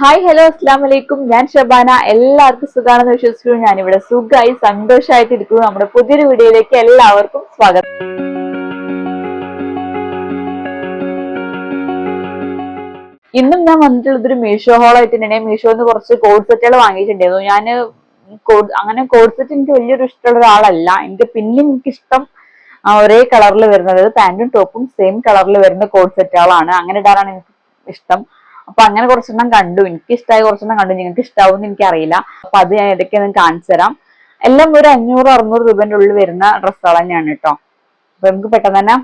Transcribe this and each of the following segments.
Hi hello അസ്സാം വലൈക്കും. ഞാൻ ഷബാന. എല്ലാവർക്കും സുഖാണെന്ന് വിശ്വസിക്കുന്നു. ഞാനിവിടെ സുഖമായി സന്തോഷമായിട്ടിരിക്കുന്നു. നമ്മുടെ പുതിയൊരു വീഡിയോയിലേക്ക് എല്ലാവർക്കും സ്വാഗതം. ഇന്നും ഞാൻ വന്നിട്ടുള്ളത് ഒരു മീഷോ ഹോളായിട്ട് തന്നെ. മീഷോന്ന് കുറച്ച് കോഡ് സെറ്റുകൾ വാങ്ങിയിട്ടുണ്ടായിരുന്നു. ഞാൻ അങ്ങനെ കോഡ് സെറ്റ് എനിക്ക് വലിയൊരു ഇഷ്ടമുള്ള ഒരാളല്ല. പിന്നെ എനിക്കിഷ്ടം ഒരേ കളറിൽ വരുന്നത് പാന്റും ടോപ്പും സെയിം കളറിൽ വരുന്ന കോഡ് സെറ്റുകളാണ്. അങ്ങനെ ഇടാനാണ് എനിക്ക് ഇഷ്ടം. അപ്പൊ അങ്ങനെ കുറച്ചെണ്ണം കണ്ടു. എനിക്ക് ഇഷ്ടമായ കുറച്ചെണ്ണം കണ്ടു. നിങ്ങൾക്ക് ഇഷ്ടാവും എനിക്കറിയില്ല. അപ്പൊ അത് ഞാൻ ഇടയ്ക്ക് ഒന്ന് കാണിച്ചു തരാം. എല്ലാം ഒരു 500-600 രൂപന്റെ ഉള്ളിൽ വരുന്ന ഡ്രസ്സുകൾ തന്നെയാണ് കേട്ടോ. അപ്പൊ നമുക്ക് പെട്ടെന്ന് തന്നെ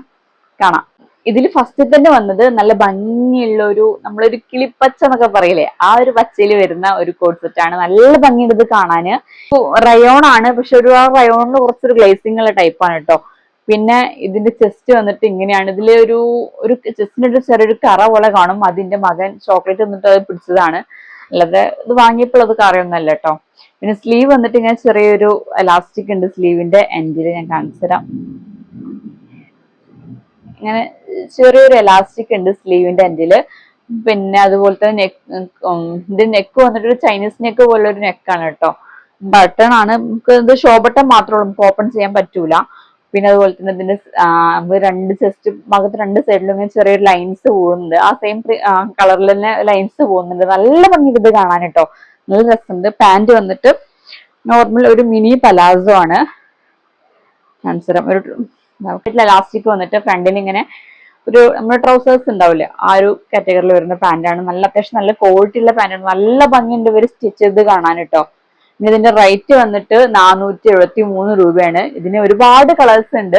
കാണാം. ഇതിൽ ഫസ്റ്റ് തന്നെ വന്നത് നല്ല ഭംഗിയുള്ള നമ്മളൊരു കിളിപ്പച്ച എന്നൊക്കെ പറയില്ലേ, ആ ഒരു പച്ചയിൽ വരുന്ന ഒരു കോഡ് സെറ്റ് ആണ്. നല്ല ഭംഗിയുണ്ട് ഇത് കാണാന്. റയോൺ ആണ്, പക്ഷെ റയോണിന് കുറച്ചൊരു ഗ്ലേസിംഗ് ഉള്ള ടൈപ്പാണ് കേട്ടോ. പിന്നെ ഇതിന്റെ ചെസ്റ്റ് വന്നിട്ട് ഇങ്ങനെയാണ്. ഇതില് ഒരു ചെസ്റ്റിന്റെ ഒരു ചെറിയൊരു കറ പോലെ കാണും. അതിന്റെ മകൻ ചോക്ലേറ്റ് വന്നിട്ട് അത് പിടിച്ചതാണ്. അല്ലാതെ ഇത് വാങ്ങിയപ്പോൾ അത് കറയൊന്നല്ല കേട്ടോ. പിന്നെ സ്ലീവ് വന്നിട്ട് ഇങ്ങനെ ചെറിയൊരു എലാസ്റ്റിക് ഉണ്ട് സ്ലീവിന്റെ എൻഡിൽ. ഞാൻ കാണിച്ചു തരാം. ഇങ്ങനെ ചെറിയൊരു എലാസ്റ്റിക് ഉണ്ട് സ്ലീവിന്റെ എൻഡില്. പിന്നെ അതുപോലെ തന്നെ ഇതിന്റെ നെക്ക് വന്നിട്ട് ഒരു ചൈനീസ് നെക്ക് പോലെ ഒരു നെക്കാണ് കേട്ടോ. ബട്ടൺ ആണ്. നമുക്ക് ഇത് ഷോ ബട്ടൺ മാത്രമേ ഉള്ളൂ, നമുക്ക് ഓപ്പൺ ചെയ്യാൻ പറ്റൂല. പിന്നെ അതുപോലെ തന്നെ ഇതിന്റെ രണ്ട് ചെസ്റ്റ് ഭാഗത്ത് രണ്ട് സൈഡിലും ഇങ്ങനെ ചെറിയൊരു ലൈൻസ് പോകുന്നുണ്ട്. ആ സെയിം കളറിൽ തന്നെ ലൈൻസ് പോകുന്നുണ്ട്. നല്ല ഭംഗിയുണ്ട് ഇത് കാണാൻ കേട്ടോ. നല്ല രസമുണ്ട്. പാന്റ് വന്നിട്ട് നോർമൽ ഒരു മിനി പലാസോ ആണ്. ആൻസരം ഒരു ഇലാസ്റ്റിക് വന്നിട്ട് ഫ്രണ്ടിൽ ഇങ്ങനെ നമ്മുടെ ട്രൗസേഴ്സ് ഉണ്ടാവില്ലേ, ആ ഒരു കാറ്റഗറിയിൽ വരുന്ന പാന്റാണ്. അത്യാവശ്യം നല്ല ക്വാളിറ്റി ഉള്ള പാന്റാണ്. നല്ല ഭംഗിയുണ്ട് ഇവര് സ്റ്റിച്ച് ചെയ്ത് കാണാൻ കേട്ടോ. പിന്നെ ഇതിന്റെ റേറ്റ് വന്നിട്ട് 473 രൂപയാണ്. ഇതിന് ഒരുപാട് കളേഴ്സ് ഉണ്ട്.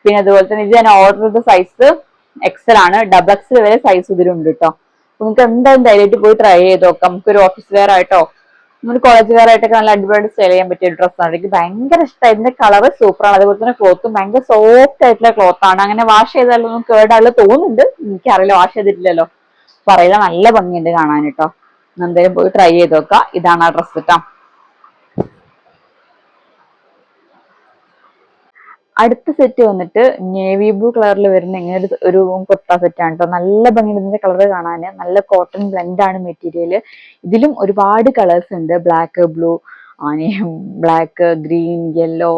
പിന്നെ അതുപോലെ തന്നെ ഇത് ഞാൻ ഓർഡർ ചെയ്ത സൈസ് എക്സൽ ആണ്. ഡബിൾ എക്സൽ വരെ സൈസ് ഇതിലുണ്ട് കേട്ടോ. നിങ്ങൾക്ക് എന്തായാലും ധൈര്യമായിട്ട് പോയി ട്രൈ ചെയ്ത് നോക്കാം. നമുക്കൊരു ഓഫീസ് വെയർ ആയിട്ടോ നമ്മൾ കോളേജ് വെയർ ആയിട്ടൊക്കെ നല്ല അടിപൊളി സ്റ്റൈൽ ചെയ്യാൻ പറ്റിയ ഒരു ഡ്രസ്സാണ്. എനിക്ക് ഭയങ്കര ഇഷ്ടമായി. ഇതിന്റെ കളർ സൂപ്പറാണ്. അതുപോലെ തന്നെ ക്ലോത്തും ഭയങ്കര സോഫ്റ്റ് ആയിട്ടുള്ള ക്ലോത്ത് ആണ്. അങ്ങനെ വാഷ് ചെയ്താലൊന്നും കേടാവില്ല തോന്നുന്നുണ്ട്. എനിക്കറിയില്ല, വാഷ് ചെയ്തിട്ടില്ലല്ലോ, പറയില്ല. നല്ല ഭംഗിയുണ്ട് കാണാൻ കേട്ടോ. എന്തായാലും പോയി ട്രൈ ചെയ്ത് നോക്കാം. ഇതാണ് ആ ഡ്രസ്സ് കേട്ടോ. അടുത്ത സെറ്റ് വന്നിട്ട് നേവി ബ്ലൂ കളറിൽ വരുന്ന ഇങ്ങനെ ഒരു കുർത്ത സെറ്റ് ആണ് കേട്ടോ. നല്ല ഭംഗിയുണ്ട് ഇതിന്റെ കളർ കാണാന്. നല്ല കോട്ടൺ ബ്ലെൻഡ് ആണ് മെറ്റീരിയൽ. ഇതിലും ഒരുപാട് കളേഴ്സ് ഉണ്ട്. Black, blue, black, green, yellow,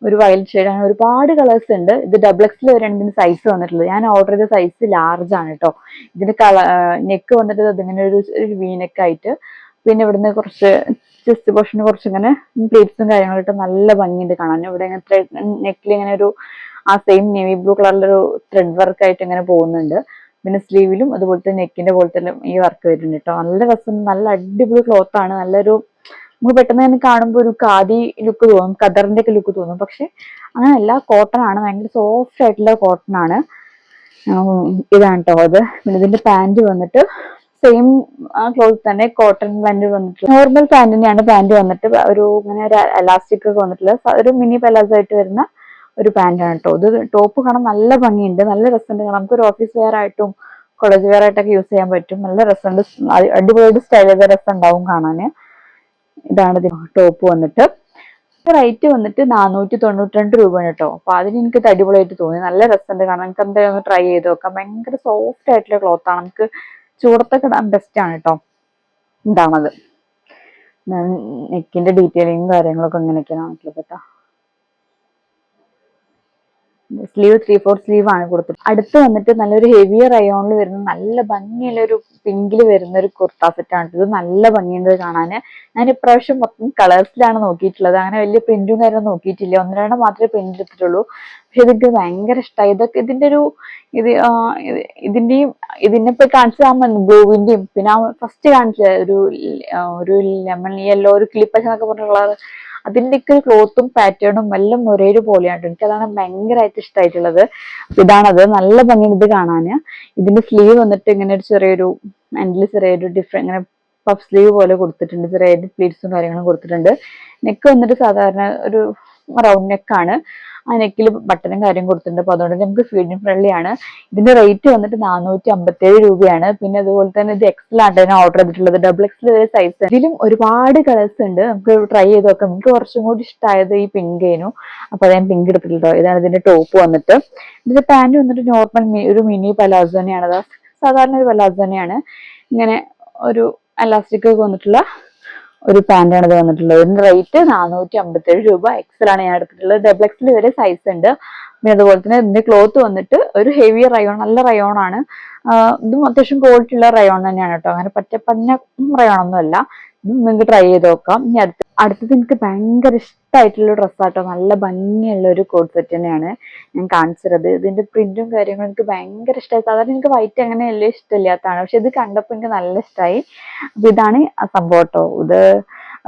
ഒരു വയലറ്റ് ഷെയ്ഡ്, അങ്ങനെ ഒരുപാട് കളേഴ്സ് ഉണ്ട്. ഇത് ഡബിൾ എക്സിൽ വരെയാണ് ഇതിന്റെ സൈസ് വന്നിട്ടുള്ളത്. ഞാൻ ഓർഡർ ചെയ്ത സൈസ് ലാർജ് ആണ് കേട്ടോ. ഇതിന്റെ നെക്ക് വന്നിട്ട് അതിങ്ങനെ ഒരു വീനെക്ക് ആയിട്ട്, പിന്നെ ഇവിടുന്ന് കുറച്ച് ചെസ്റ്റ് പോർഷന് കുറച്ച് ഇങ്ങനെ പ്ലേറ്റ്സും കാര്യങ്ങളായിട്ട് നല്ല ഭംഗിയുണ്ട് കാണാൻ. ഇവിടെ ഇങ്ങനെ നെക്കിൽ ഇങ്ങനെ ആ സെയിം നേവി ബ്ലൂ കളറിലൊരു ത്രെഡ് വർക്ക് ആയിട്ട് ഇങ്ങനെ പോകുന്നുണ്ട്. പിന്നെ സ്ലീവിലും അതുപോലെ തന്നെ നെക്കിന്റെ പോലെ തന്നെ ഈ വർക്ക് വരുന്നുണ്ട് കേട്ടോ. നല്ല രസം, നല്ല അടിപൊളി ക്ലോത്ത് ആണ്. നമുക്ക് പെട്ടെന്ന് തന്നെ കാണുമ്പോൾ ഒരു ഖാദി ലുക്ക് തോന്നും, ഖദറിന്റെ ഒക്കെ ലുക്ക് തോന്നും. പക്ഷെ അങ്ങനെയല്ല, കോട്ടൺ ആണ്. ഭയങ്കര സോഫ്റ്റ് ആയിട്ടുള്ള കോട്ടൺ ആണ്. ഇതാണ് കേട്ടോ അത്. പിന്നെ ഇതിന്റെ പാന്റ് വന്നിട്ട് സെയിം ക്ലോത്ത് തന്നെ കോട്ടൺ പാന്റ് വന്നിട്ട് നോർമൽ പാന്റ് തന്നെയാണ്. പാന്റ് വന്നിട്ട് ഇങ്ങനെ ഒരു എലാസ്റ്റിക് ഒക്കെ വന്നിട്ടുള്ള ഒരു മിനി പലാസോ ആയിട്ട് വരുന്ന ഒരു പാന്റാണ് കേട്ടോ. ഇത് ടോപ്പ് കാണാൻ നല്ല ഭംഗിയുണ്ട്, നല്ല രസമുണ്ട്. നമുക്കൊരു ഓഫീസ് വെയർ ആയിട്ടും കോളേജ് വെയർ ആയിട്ടൊക്കെ യൂസ് ചെയ്യാൻ പറ്റും. നല്ല രസമുണ്ട്. അടിപൊളിയായിട്ട് സ്റ്റൈൽ ചെയ്ത രസം ഉണ്ടാവും കാണാന്. ഇതാണ് ടോപ്പ് വന്നിട്ട്. റേറ്റ് വന്നിട്ട് 492 രൂപയാണ് കേട്ടോ. അപ്പൊ അതിന് എനിക്ക് അടിപൊളിയായിട്ട് തോന്നി. നല്ല രസമുണ്ട് കാണാൻ. നമുക്ക് എന്തായാലും ഒന്ന് ട്രൈ ചെയ്ത് നോക്കാം. ഭയങ്കര സോഫ്റ്റ് ആയിട്ടുള്ള ക്ലോത്ത് ആണ്. നമുക്ക് ചൂടത്തൊക്കെ ഇടാൻ ബെസ്റ്റ് ആണ് കേട്ടോ. ഇതാണത്. നെക്കിന്റെ ഡീറ്റെയിലിങ്ങും കാര്യങ്ങളൊക്കെ ഇങ്ങനെയൊക്കെയാണ് ആയിട്ടുള്ളത് കേട്ടോ. സ്ലീവ് 3/4 സ്ലീവ് ആണ് കൊടുത്തത്. അടുത്ത് വന്നിട്ട് നല്ലൊരു ഹെവി റയോണിൽ വരുന്ന നല്ല ഭംഗിയുള്ള ഒരു പിങ്കിൽ വരുന്ന ഒരു കുർത്ത സെറ്റ് ആണ്. ഇത് നല്ല ഭംഗിയുണ്ട് കാണാന്. ഞാൻ ഇപ്രാവശ്യം മൊത്തം കളേഴ്സിലാണ് നോക്കിയിട്ടുള്ളത്. അങ്ങനെ വലിയ പ്രിന്റും കാര്യവും നോക്കിയിട്ടില്ല. 1-2 മാത്രമേ പ്രിന്റ് എടുത്തിട്ടുള്ളൂ. പക്ഷെ ഇതെനിക്ക് ഭയങ്കര ഇഷ്ടമായി. ഇതൊക്കെ ഇതിനിപ്പോ കാണിച്ച ബ്ലൂവിന്റെയും പിന്നെ ഫസ്റ്റ് കാണിച്ച ഒരു ലെമൺ യെല്ലോ, ഒരു കിളിപ്പച്ച എന്നൊക്കെ പറഞ്ഞ അതിന്റെയൊക്കെ ക്ലോത്തും പാറ്റേണും എല്ലാം ഒരേപോലെയാണ്. എനിക്ക് അതാണ് ഭയങ്കരമായിട്ട് ഇഷ്ടമായിട്ടുള്ളത്. ഇതാണത്. നല്ല ഭംഗിയുണ്ട് ഇത് കാണാന്. ഇതിന്റെ സ്ലീവ് വന്നിട്ട് ഇങ്ങനെ ഒരു ചെറിയൊരു എൻഡിൽ ചെറിയൊരു ഡിഫറെന്റ് ഇങ്ങനെ പഫ് സ്ലീവ് പോലെ കൊടുത്തിട്ടുണ്ട്. ചെറിയ പ്ലീറ്റ്സും കാര്യങ്ങളും കൊടുത്തിട്ടുണ്ട്. നെക്ക് വന്നിട്ട് സാധാരണ ഒരു റൗണ്ട് നെക്കാണ്. ആ നെക്കിൽ ബട്ടണും കാര്യം കൊടുത്തിട്ടുണ്ട്. അപ്പൊ അതുകൊണ്ട് നമുക്ക് ഫീഡിങ് ഫ്രണ്ട്ലി ആണ്. ഇതിന്റെ റേറ്റ് വന്നിട്ട് 457 രൂപയാണ്. പിന്നെ അതുപോലെ തന്നെ ഇത് എക്സൽ ആണ് ഞാൻ ഓർഡർ ചെയ്തിട്ടുള്ളത്. ഡബിൾ എക്സൽ വരെ സൈസ്. ഇതിലും ഒരുപാട് കളേഴ്സ് ഉണ്ട്. നമുക്ക് ട്രൈ ചെയ്ത് നോക്കാം. എനിക്ക് കുറച്ചും കൂടി ഇഷ്ടമായത് ഈ പിങ്ക് ആയിരുന്നു. അപ്പൊ ഞാൻ പിങ്ക് എടുത്തിട്ടുണ്ടോ. ഇതാണ് ഇതിന്റെ ടോപ്പ് വന്നിട്ട്. ഇതിന്റെ പാന്റ് വന്നിട്ട് നോർമൽ ഒരു മിനി പലാസോ തന്നെയാണ്. സാധാരണ ഒരു പലാസോ തന്നെയാണ്. ഇങ്ങനെ ഒരു എലാസ്റ്റിക് ഒക്കെ വന്നിട്ടുള്ള ഒരു പാന്റാണ് ഇത് വന്നിട്ടുള്ളത്. ഇതിന്റെ റേറ്റ് 457 രൂപ. എക്സൽ ആണ് ഞാൻ എടുത്തിട്ടുള്ളത്. ഡബിൾ എക്സൽ വരെ സൈസ് ഉണ്ട്. പിന്നെ അതുപോലെ തന്നെ ഇതിന്റെ ക്ലോത്ത് വന്നിട്ട് ഒരു ഹെവി റയോൺ, നല്ല റയോൺ ആണ്. ഇതും അത്യാവശ്യം ക്വാളിറ്റി ഉള്ള റയോൺ തന്നെയാണ് കേട്ടോ. അങ്ങനെ പന്ന റയോൺ ഒന്നും അല്ല. ഇതും നിങ്ങൾക്ക് ട്രൈ ചെയ്ത് നോക്കാം. ഇനി അടുത്തത് എനിക്ക് ഭയങ്കര ഇഷ്ടമായിട്ടുള്ള ഡ്രസ്സാട്ടോ. നല്ല ഭംഗിയുള്ള ഒരു കോഡ് സെറ്റ് തന്നെയാണ് ഞാൻ കാണിച്ചത്. ഇതിന്റെ പ്രിന്റും കാര്യങ്ങളും എനിക്ക് ഭയങ്കര ഇഷ്ടമായി. സാധാരണ എനിക്ക് വൈറ്റ് അങ്ങനെ വലിയ ഇഷ്ടമില്ലാത്തതാണ്, പക്ഷെ ഇത് കണ്ടപ്പോൾ എനിക്ക് നല്ല ഇഷ്ടമായി. അപ്പൊ ഇതാണ് ആ സംഭവം കേട്ടോ. ഇത്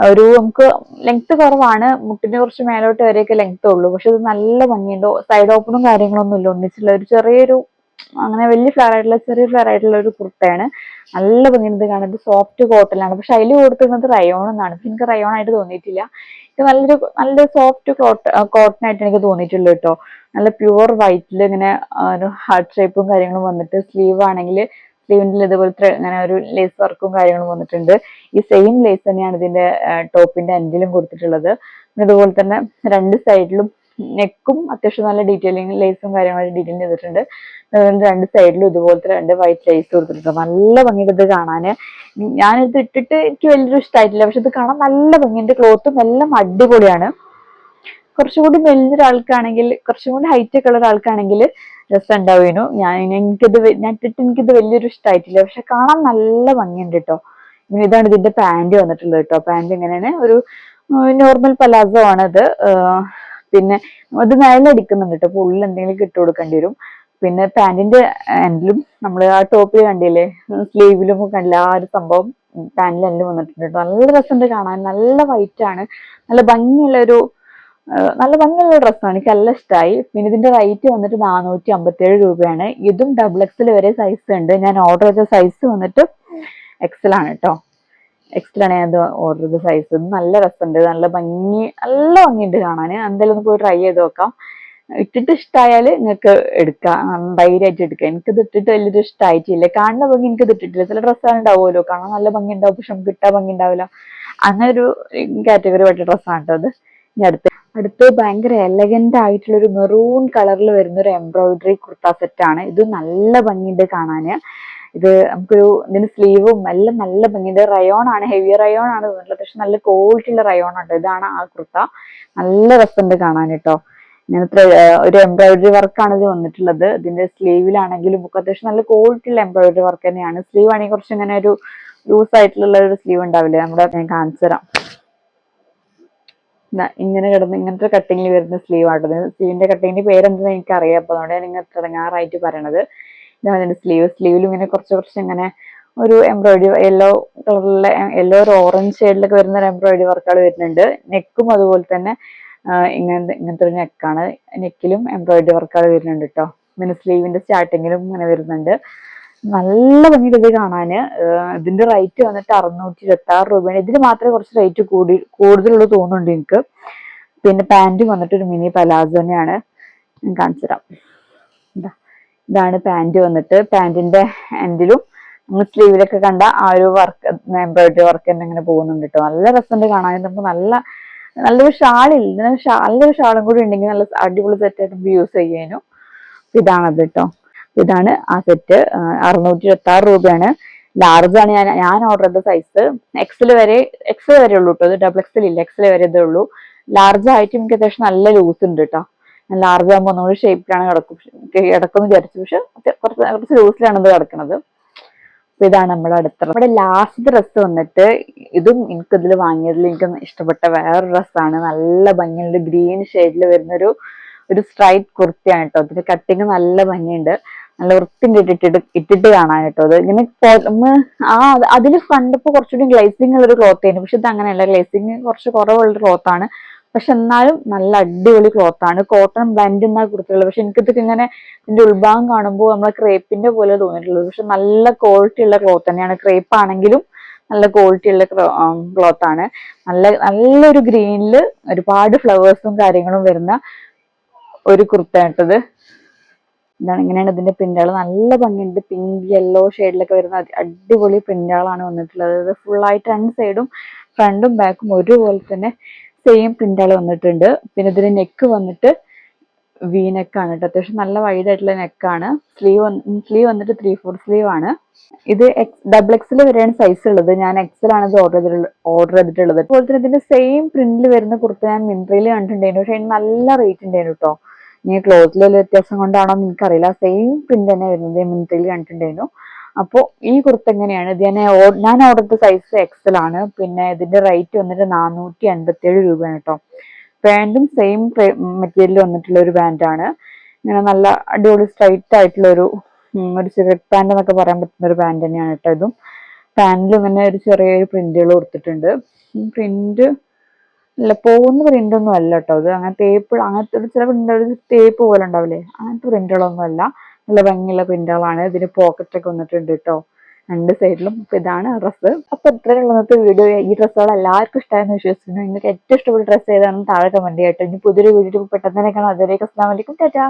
ഒരു നമുക്ക് ലെങ്ത് കുറവാണ്, മുട്ടിന് കുറച്ച് മേലോട്ട് വരെയൊക്കെ ലെങ്ത് ഉള്ളൂ. പക്ഷെ ഇത് നല്ല ഭംഗിയുണ്ട്. സൈഡ് ഓപ്പണും കാര്യങ്ങളൊന്നും ഇല്ല, ഒന്നിച്ചുള്ള ഒരു ചെറിയൊരു അങ്ങനെ വലിയ ഫ്ലവർ ആയിട്ടുള്ള ചെറിയ ഫ്ലവർ ആയിട്ടുള്ള ഒരു കുർത്തയാണ്. നല്ല ഭംഗിയുണ്ട് കാണാൻ. ഇത് സോഫ്റ്റ് കോട്ടണിലാണ്, പക്ഷെ അതിൽ കൊടുത്തിരുന്നത് റയോൺ എന്നാണ്. പക്ഷെ എനിക്ക് റയോൺ ആയിട്ട് തോന്നിയിട്ടില്ല. ഇത് നല്ലൊരു സോഫ്റ്റ് കോട്ടൺ ആയിട്ട് എനിക്ക് തോന്നിയിട്ടുള്ളൂ കേട്ടോ. നല്ല പ്യുവർ വൈറ്റിൽ ഇങ്ങനെ ഒരു ഹാർട്ട് ഷേപ്പും കാര്യങ്ങളും വന്നിട്ട്, സ്ലീവ് ആണെങ്കിൽ സ്ലീവിന്റെ ഇതുപോലത്തെ ഇങ്ങനെ ഒരു ലേസ് വർക്കും കാര്യങ്ങളും വന്നിട്ടുണ്ട്. ഈ സെയിം ലേസ് തന്നെയാണ് ഇതിന്റെ ടോപ്പിന്റെ എൻഡിലും കൊടുത്തിട്ടുള്ളത്. അതുപോലെ തന്നെ രണ്ട് സൈഡിലും നെക്കും അത്യാവശ്യം നല്ല ഡീറ്റെയിലിംഗ് ലേസും കാര്യങ്ങളായിട്ട് ഡീറ്റെയിൽ ചെയ്തിട്ടുണ്ട്. രണ്ട് സൈഡിലും ഇതുപോലത്തെ രണ്ട് വൈറ്റ് ലേസ് കൊടുത്തിട്ടുണ്ട്. നല്ല ഭംഗിയുണ്ട് ഇത് കാണാന്. ഞാനിത് ഇട്ടിട്ട് എനിക്ക് വലിയൊരു ഇഷ്ടമായിട്ടില്ല, പക്ഷെ ഇത് കാണാൻ നല്ല ഭംഗിയുണ്ട്. ക്ലോത്തും എല്ലാം അടിപൊളിയാണ്. കുറച്ചുകൂടി വലിയൊരാൾക്കാണെങ്കിൽ, കുറച്ചും കൂടി ഹൈറ്റ് ഒക്കെ ഉള്ള ഒരാൾക്കാണെങ്കിൽ രസം ഉണ്ടാവുന്നു. ഞാൻ ഇട്ടിട്ട് എനിക്കിത് വലിയൊരു ഇഷ്ടമായിട്ടില്ല, പക്ഷെ കാണാൻ നല്ല ഭംഗിയുണ്ട് കേട്ടോ. ഇതാണ് ഇതിന്റെ പാന്റ് വന്നിട്ടുള്ളത് കേട്ടോ. പാന്റ് ഇങ്ങനെയാണ്, ഒരു നോർമൽ പലാസോ ആണിത്. പിന്നെ ഇത് നിഴലടിക്കുന്നുണ്ട് കേട്ടോ. ഉള്ളിൽ എന്തെങ്കിലും ഇട്ട് കൊടുക്കേണ്ടി വരും. പിന്നെ പാന്റിന്റെ എൻഡിലും നമ്മൾ ആ ടോപ്പിൽ കണ്ടില്ലേ, സ്ലീവിലും കണ്ടില്ല, ആ ഒരു സംഭവം പാന്റിൽ എൻഡിൽ വന്നിട്ടുണ്ട് കേട്ടോ. നല്ല രസമുണ്ട് കാണാൻ. നല്ല വൈറ്റ് ആണ്, നല്ല ഭംഗിയുള്ള ഡ്രസ്സാണ്. എനിക്ക് നല്ല ഇഷ്ടമായി. പിന്നെ ഇതിന്റെ റേറ്റ് വന്നിട്ട് 457 രൂപയാണ്. ഇതും ഡബിൾ എക്സൽ വരെ സൈസ് ഉണ്ട്. ഞാൻ ഓർഡർ ചെയ്ത സൈസ് വന്നിട്ട് എക്സൽ ആണ് കേട്ടോ. എക്സലാണ് ഞാൻ ഓർഡർ ചെയ്ത സൈസ്. നല്ല രസമുണ്ട്, നല്ല ഭംഗിയുണ്ട് കാണാൻ. എന്തായാലും ഒന്ന് പോയി ട്രൈ ചെയ്ത് നോക്കാം. ഇട്ടിട്ട് ഇഷ്ടമായാൽ നിങ്ങൾക്ക് എടുക്കാം, ധൈര്യമായിട്ട് എടുക്കാം. എനിക്കിത് ഇട്ടിട്ട് വലിയൊരു ഇഷ്ടമായിട്ടില്ല. കാണുന്ന ഭംഗി എനിക്കിത് ഇട്ടിട്ടില്ല. ചില ഡ്രസ്സാണ് ഉണ്ടാവുമല്ലോ, കാണാൻ നല്ല ഭംഗി ഉണ്ടാവും, പക്ഷെ നമുക്ക് ഇട്ടാൻ ഭംഗി ഉണ്ടാവില്ല. അങ്ങനെ ഒരു കാറ്റഗറി പെട്ട ഡ്രസ്സാണ് കേട്ടോ അത്. ഇനി അടുത്ത് ഭയങ്കര എലഗന്റ് ആയിട്ടുള്ള ഒരു മെറൂൺ കളറിൽ വരുന്ന ഒരു എംബ്രോയിഡറി കുർത്ത സെറ്റ് ആണ്. ഇത് നല്ല ഭംഗിയുണ്ട് കാണാന്. ഇത് ഇതിന് സ്ലീവും എല്ലാം നല്ല ഭംഗിയുണ്ട്. റയോൺ ആണ്, ഹെവി റയോൺ ആണ് തോന്നുന്നത്, പക്ഷെ നല്ല ക്വാളിറ്റി ഉള്ള റയോൺ ഉണ്ട്. ഇതാണ് ആ കുർത്ത. നല്ല രസമുണ്ട് കാണാൻ കേട്ടോ. ഇങ്ങനത്തെ ഒരു എംബ്രോയിഡറി വർക്കാണ് ഇത് വന്നിട്ടുള്ളത്. ഇതിന്റെ സ്ലീവിലാണെങ്കിലും ഒക്കെ അത്യാവശ്യം നല്ല ക്വാളിറ്റി ഉള്ള എംബ്രോയിഡറി വർക്ക് തന്നെയാണ്. സ്ലീവ് ആണെങ്കിൽ കുറച്ച് ഇങ്ങനെ ഒരു ലൂസ് ആയിട്ടുള്ള ഒരു സ്ലീവ് ഉണ്ടാവില്ലേ, ഞാൻ കാണിച്ചു തരാം. ഇങ്ങനെ കിടന്ന് ഇങ്ങനത്തെ കട്ടിങ്ങിൽ വരുന്ന സ്ലീവ് ആട്ടത്. സ്ലീവിന്റെ കട്ടിങ്ങിന്റെ പേരെന്തെന്ന് എനിക്കറിയാം, അപ്പൊ അതുകൊണ്ട് ഞാൻ ഇങ്ങനെ തുടങ്ങാറായിട്ട് പറയണത്. ഇതാണ് സ്ലീവിലും ഇങ്ങനെ കുറച്ച് ഇങ്ങനെ ഒരു എംബ്രോയിഡറി യെല്ലോ കളറിലെ, യെല്ലോ ഒരു ഓറഞ്ച് ഷെയ്ഡിലൊക്കെ വരുന്ന ഒരു എംബ്രോയിഡറി വർക്കുകൾ വരുന്നുണ്ട്. നെക്കും അതുപോലെ തന്നെ ഇങ്ങനത്തെ ഒരു നെക്കാണ്. നെക്കിലും എംബ്രോയിഡറി വർക്കുകൾ വരുന്നുണ്ട് കേട്ടോ. പിന്നെ സ്ലീവിന്റെ സ്റ്റാർട്ടിങ്ങിലും ഇങ്ങനെ വരുന്നുണ്ട്. നല്ല ഭംഗിയുണ്ട് ഇത് കാണാന്. ഇതിന്റെ റേറ്റ് വന്നിട്ട് 626 രൂപയാണ്. ഇതിന് മാത്രമേ കുറച്ച് റേറ്റ് കൂടുതലുള്ളൂ തോന്നുന്നുണ്ട് എനിക്ക്. പിന്നെ പാന്റും വന്നിട്ട് ഒരു മിനി പലാസോ തന്നെയാണ്. ഞാൻ കാണിച്ചു തരാം. ഇതാണ് പാന്റ് വന്നിട്ട്. പാന്റിന്റെ എൻഡിലും നമ്മൾ സ്ലീവിലൊക്കെ കണ്ട ആ ഒരു വർക്ക്, എംബ്രോയിഡറി വർക്ക് തന്നെ ഇങ്ങനെ പോകുന്നുണ്ട് കേട്ടോ. നല്ല രസമുണ്ട് കാണാൻ. നമുക്ക് നല്ലൊരു ഷാളില്ല, നല്ലൊരു ഷാളും കൂടി ഉണ്ടെങ്കിൽ നല്ല അടിപൊളി സെറ്റായിട്ട് നമുക്ക് യൂസ് ചെയ്യാനും. ഇതാണത് കേട്ടോ. ഇതാണ് ആ സെറ്റ്. 626 രൂപയാണ്. ലാർജ് ആണ് ഞാൻ ഓർഡർ ചെയ്ത സൈസ്. എക്സൽ വരെ ഉള്ളൂ കേട്ടോ. ഇത് ഡബിൾ എക്സൽ ഇല്ല, എക്സൽ വരെ ഇതേ ഉള്ളൂ. ലാർജ് ആയിട്ട് എനിക്ക് അത്യാവശ്യം നല്ല ലൂസ് ഉണ്ട് കേട്ടോ. ഞാൻ ലാർജ് ആകുമ്പോൾ ഒന്നുകൂടി ഷേപ്പിലാണ് കിടക്കുമെന്ന് വിചാരിച്ചു, പക്ഷെ കുറച്ച് ലൂസിലാണ് ഇത് കിടക്കുന്നത്. അപ്പൊ ഇതാണ് നമ്മുടെ ലാസ്റ്റ് ഡ്രസ്സ് വന്നിട്ട്. ഇതും എനിക്കിതിൽ വാങ്ങിയതിൽ എനിക്ക് ഇഷ്ടപ്പെട്ട വേറൊരു ഡ്രസ്സാണ്. നല്ല ഭംഗിയുള്ള ഗ്രീൻ ഷെയ്ഡിൽ വരുന്നൊരു സ്ട്രൈറ്റ് കുർത്തിയാണ് കേട്ടോ. അതിന്റെ കട്ടിങ് നല്ല ഭംഗിയുണ്ട്, നല്ല വൃത്തിൻ്റെ ഇട്ടിട്ട് കാണാൻ കേട്ടോ. അത് ഇങ്ങനെ അതിൽ കണ്ടപ്പോൾ കുറച്ചുകൂടി ഗ്ലേസിംഗ് ഉള്ളൊരു ക്ലോത്ത് ആയിരുന്നു, പക്ഷെ ഇത് അങ്ങനെയല്ല. ഗ്ലേസിംഗ് കുറച്ച് കുറവുള്ളൊരു ക്ലോത്താണ്, പക്ഷെ എന്നാലും നല്ല അടിപൊളി ക്ലോത്താണ്. കോട്ടൺ ബ്ലെൻഡ് എന്നാ കൊടുത്തിട്ടുള്ളത്. പക്ഷെ എനിക്കിത് ഇങ്ങനെ ഇതിന്റെ ഉൾഭാഗം കാണുമ്പോൾ നമ്മളെ ക്രേപ്പിന്റെ പോലെ തോന്നിയിട്ടുള്ളത്. പക്ഷെ നല്ല ക്വാളിറ്റി ഉള്ള ക്ലോത്ത് തന്നെയാണ്. ക്രേപ്പ് ആണെങ്കിലും നല്ല ക്വാളിറ്റി ഉള്ള ക്ലോത്ത് ആണ്. നല്ലൊരു ഗ്രീനില് ഒരുപാട് ഫ്ലവേഴ്സും കാര്യങ്ങളും വരുന്ന ഒരു കുർത്ത കേട്ടത്. ഇങ്ങനെയാണ് ഇതിന്റെ പ്രിന്റുകൾ. നല്ല ഭംഗിയുണ്ട്. പിങ്ക് യെല്ലോ ഷെയ്ഡിലൊക്കെ വരുന്ന അടിപൊളി പ്രിന്റുകളാണ് വന്നിട്ടുള്ളത്. ഫുള്ളായിട്ട് രണ്ട് സൈഡും ഫ്രണ്ടും ബാക്കും ഒരുപോലെ തന്നെ സെയിം പ്രിന്റുകൾ വന്നിട്ടുണ്ട്. പിന്നെ ഇതിന്റെ നെക്ക് വന്നിട്ട് വി നെക്കാണ് കേട്ടോ. അത്യാവശ്യം നല്ല വൈഡ് ആയിട്ടുള്ള നെക്കാണ്. സ്ലീവ് വന്നിട്ട് 3/4 സ്ലീവ് ആണ്. ഇത് ഡബിൾ എക്സൽ വരെയാണ് സൈസ് ഉള്ളത്. ഞാൻ എക്സൽ ആണ് ഇത് ഓർഡർ ചെയ്തിട്ടുള്ളത്. അതുപോലെ തന്നെ ഇതിന്റെ സെയിം പ്രിന്റിൽ വരുന്ന കുർത്ത ഞാൻ മിന്ത്രയിൽ കണ്ടിട്ടുണ്ടായിരുന്നു. പക്ഷെ അതിന് നല്ല റേറ്റ് ഉണ്ടായിരുന്നു കേട്ടോ. ഇനി ക്ലോത്തിലുള്ള വ്യത്യാസം കൊണ്ടാണോ എന്ന് എനിക്കറിയില്ല. സെയിം പ്രിന്റ് തന്നെ വരുന്നത് മിന്ത്രയിൽ കണ്ടിട്ടുണ്ടായിരുന്നു. അപ്പോൾ ഈ കുർത്ത എങ്ങനെയാണ് ഇത്? ഞാൻ ഓർഡർ ചെയ്ത സൈസ് എക്സൽ ആണ്. പിന്നെ ഇതിന്റെ റേറ്റ് വന്നിട്ട് 487 രൂപയാണ് കേട്ടോ. പാന്റും സെയിം മെറ്റീരിയൽ വന്നിട്ടുള്ള ഒരു പാന്റാണ്. ഇങ്ങനെ നല്ല അടിപൊളി സ്ട്രൈറ്റ് ആയിട്ടുള്ള ഒരു സിഗരറ്റ് പാന്റ് എന്നൊക്കെ പറയാൻ പറ്റുന്ന ഒരു പാന്റ് തന്നെയാണ് കേട്ടോ ഇതും. പാന്റിലും ഇങ്ങനെ ഒരു ചെറിയൊരു പ്രിന്റുകൾ കൊടുത്തിട്ടുണ്ട്. പ്രിന്റ് അല്ല, പോകുന്ന പ്രിന്റ് ഒന്നും അല്ല കേട്ടോ. അത് അങ്ങനെ അങ്ങനത്തെ ചില പ്രിന്റ് തേപ്പ് പോലെ ഉണ്ടാവില്ലേ, അങ്ങനത്തെ പ്രിന്റുകളൊന്നും അല്ല. നല്ല ഭംഗിയുള്ള പ്രിന്റുകളാണ്. ഇതിന് പോക്കറ്റ് ഒക്കെ വന്നിട്ടുണ്ട് കേട്ടോ രണ്ട് സൈഡിലും. അപ്പൊ ഇതാണ് ഡ്രസ്സ്. അപ്പൊ ഇത്രയുള്ള ഇന്നത്തെ വീഡിയോ. ഈ ഡ്രസ്സുകൾ എല്ലാവർക്കും ഇഷ്ടമായെന്ന് വിശ്വസിക്കുന്നു. നിങ്ങൾക്ക് ഏറ്റവും ഇഷ്ടപ്പെട്ട ഡ്രസ്സ് ഏതാണെന്ന് താഴെ കമന്റ് ചെയ്യട്ടോ. ഇനി പുതിയൊരു വീഡിയോ പെട്ടെന്ന് തന്നെ കാണാം. അതുവരേക്കും അസ്സലാമു അലൈക്കും, ടാറ്റാ.